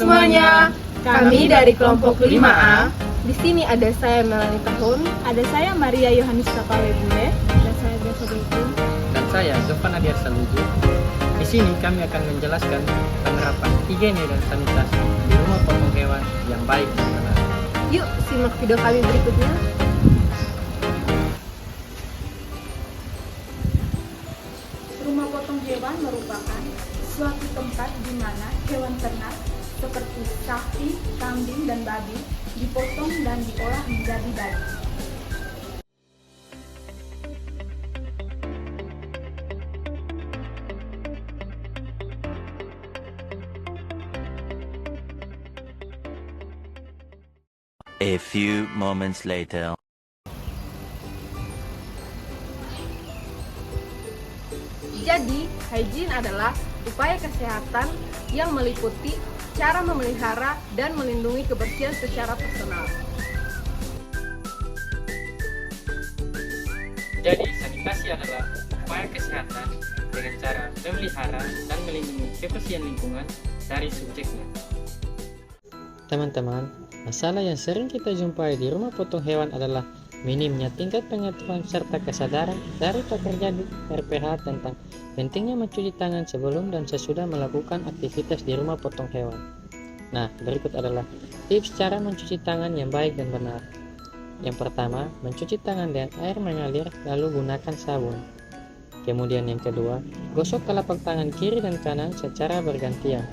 semuanya, kami dari kelompok 5A. Di sini ada saya Melanie Tahun, ada saya Maria Yohanis Kapale Bule, dan saya Desa Beku, dan saya Jofan Adiar Saluju. Di sini kami akan menjelaskan penerapan higiene dan sanitasi di rumah potong hewan yang baik dan benar. Yuk simak video kami berikutnya. Rumah potong hewan merupakan suatu tempat di mana hewan ternak seperti sapi, kambing, dan babi dipotong dan diolah menjadi daging. A few moments later. Jadi, hygiene adalah upaya kesehatan yang meliputi cara memelihara dan melindungi kebersihan secara personal. Jadi, sanitasi adalah upaya kesehatan dengan cara memelihara dan melindungi kebersihan lingkungan dari subjeknya. Teman-teman, masalah yang sering kita jumpai di rumah potong hewan adalah minimnya tingkat pengetahuan serta kesadaran dari pekerja di RPH tentang pentingnya mencuci tangan sebelum dan sesudah melakukan aktivitas di rumah potong hewan. Nah, berikut adalah tips cara mencuci tangan yang baik dan benar. Yang pertama, mencuci tangan dengan air mengalir lalu gunakan sabun. Kemudian yang kedua, gosok telapak tangan kiri dan kanan secara bergantian.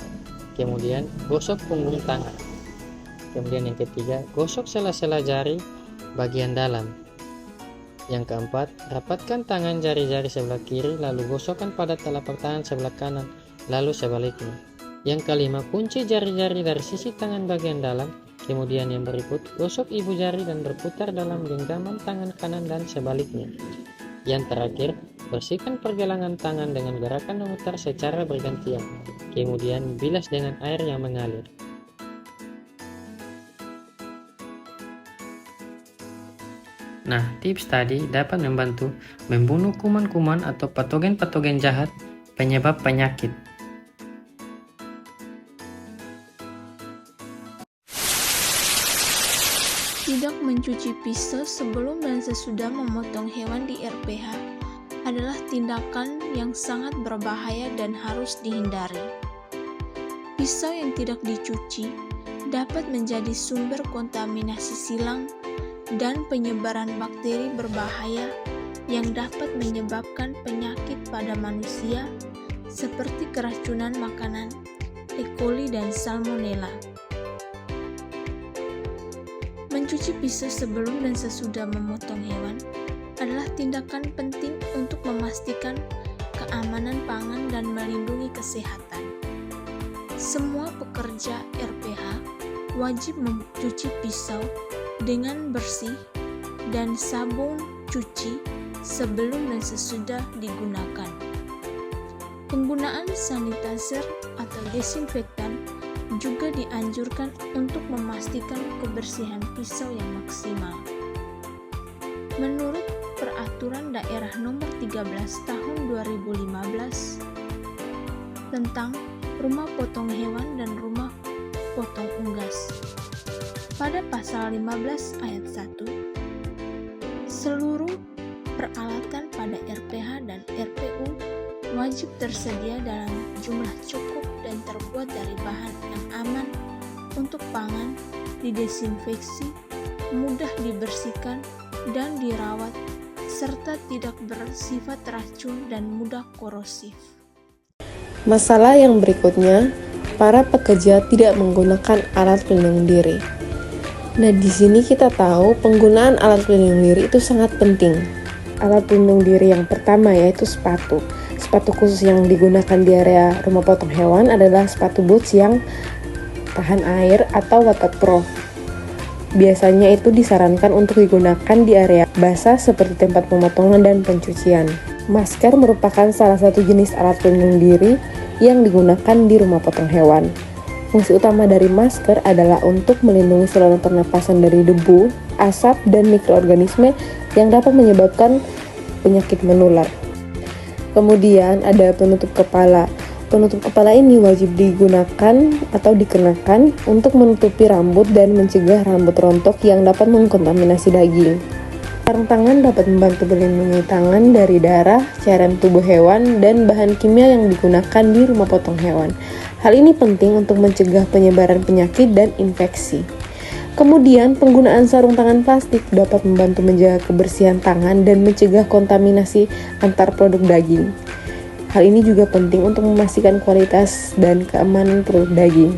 Kemudian, gosok punggung tangan. Kemudian yang ketiga, gosok sela-sela jari bagian dalam. Yang keempat, rapatkan tangan jari-jari sebelah kiri lalu gosokkan pada telapak tangan sebelah kanan lalu sebaliknya. Yang kelima, kunci jari-jari dari sisi tangan bagian dalam. Kemudian yang berikut, gosok ibu jari dan berputar dalam genggaman tangan kanan dan sebaliknya. Yang terakhir, bersihkan pergelangan tangan dengan gerakan memutar secara bergantian. Kemudian bilas dengan air yang mengalir. Nah, tips tadi dapat membantu membunuh kuman-kuman atau patogen-patogen jahat penyebab penyakit. Tidak mencuci pisau sebelum dan sesudah memotong hewan di RPH adalah tindakan yang sangat berbahaya dan harus dihindari. Pisau yang tidak dicuci dapat menjadi sumber kontaminasi silang dan penyebaran bakteri berbahaya yang dapat menyebabkan penyakit pada manusia seperti keracunan makanan, E. coli dan Salmonella. Mencuci pisau sebelum dan sesudah memotong hewan adalah tindakan penting untuk memastikan keamanan pangan dan melindungi kesehatan. Semua pekerja RPH wajib mencuci pisau dengan bersih dan sabun cuci sebelum dan sesudah digunakan. Penggunaan sanitizer atau desinfektan juga dianjurkan untuk memastikan kebersihan pisau yang maksimal. Menurut Peraturan Daerah Nomor 13 Tahun 2015 tentang rumah potong hewan dan rumah potong unggas, pada pasal 15 ayat 1, seluruh peralatan pada RPH dan RPU wajib tersedia dalam jumlah cukup dan terbuat dari bahan yang aman untuk pangan, didesinfeksi, mudah dibersihkan dan dirawat, serta tidak bersifat racun dan mudah korosif. Masalah yang berikutnya, para pekerja tidak menggunakan alat pelindung diri. Nah, di sini kita tahu penggunaan alat pelindung diri itu sangat penting. Alat pelindung diri yang pertama yaitu sepatu. Sepatu khusus yang digunakan di area rumah potong hewan adalah sepatu boots yang tahan air atau waterproof. Biasanya itu disarankan untuk digunakan di area basah seperti tempat pemotongan dan pencucian. Masker merupakan salah satu jenis alat pelindung diri yang digunakan di rumah potong hewan. Fungsi utama dari masker adalah untuk melindungi saluran pernapasan dari debu, asap, dan mikroorganisme yang dapat menyebabkan penyakit menular. Kemudian ada penutup kepala. Penutup kepala ini wajib digunakan atau dikenakan untuk menutupi rambut dan mencegah rambut rontok yang dapat mengkontaminasi daging. Sarung tangan dapat membantu melindungi tangan dari darah, cairan tubuh hewan, dan bahan kimia yang digunakan di rumah potong hewan. Hal ini penting untuk mencegah penyebaran penyakit dan infeksi. Kemudian, penggunaan sarung tangan plastik dapat membantu menjaga kebersihan tangan dan mencegah kontaminasi antar produk daging. Hal ini juga penting untuk memastikan kualitas dan keamanan produk daging.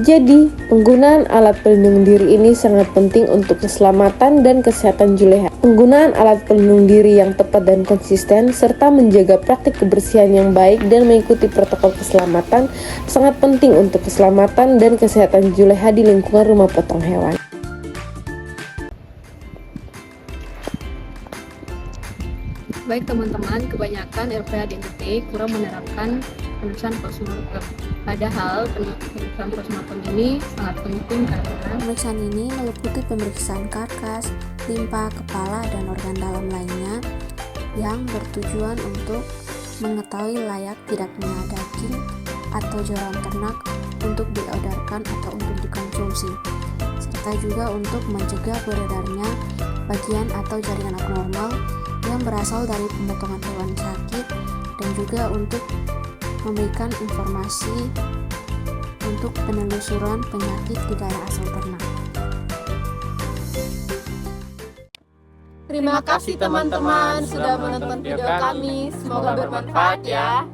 Jadi, penggunaan alat pelindung diri ini sangat penting untuk keselamatan dan kesehatan juleha. Penggunaan alat pelindung diri yang tepat dan konsisten, serta menjaga praktik kebersihan yang baik dan mengikuti protokol keselamatan sangat penting untuk keselamatan dan kesehatan juleha di lingkungan rumah potong hewan. Baik teman-teman, kebanyakan RPH di NTT kurang menerapkan pemeriksaan postmortem. Padahal pemeriksaan postmortem ini sangat penting karena Pemeriksaan ini meliputi pemeriksaan karkas, limpa, kepala, dan organ dalam lainnya yang bertujuan untuk mengetahui layak tidaknya daging atau joran ternak untuk diedarkan atau untuk dikonsumsi, serta juga untuk mencegah beredarnya bagian atau jaringan abnormal yang berasal dari pemotongan hewan sakit, dan juga untuk memberikan informasi untuk penelusuran penyakit di daerah asal ternak. Terima kasih teman-teman sudah menonton video kami. Semoga bermanfaat ya.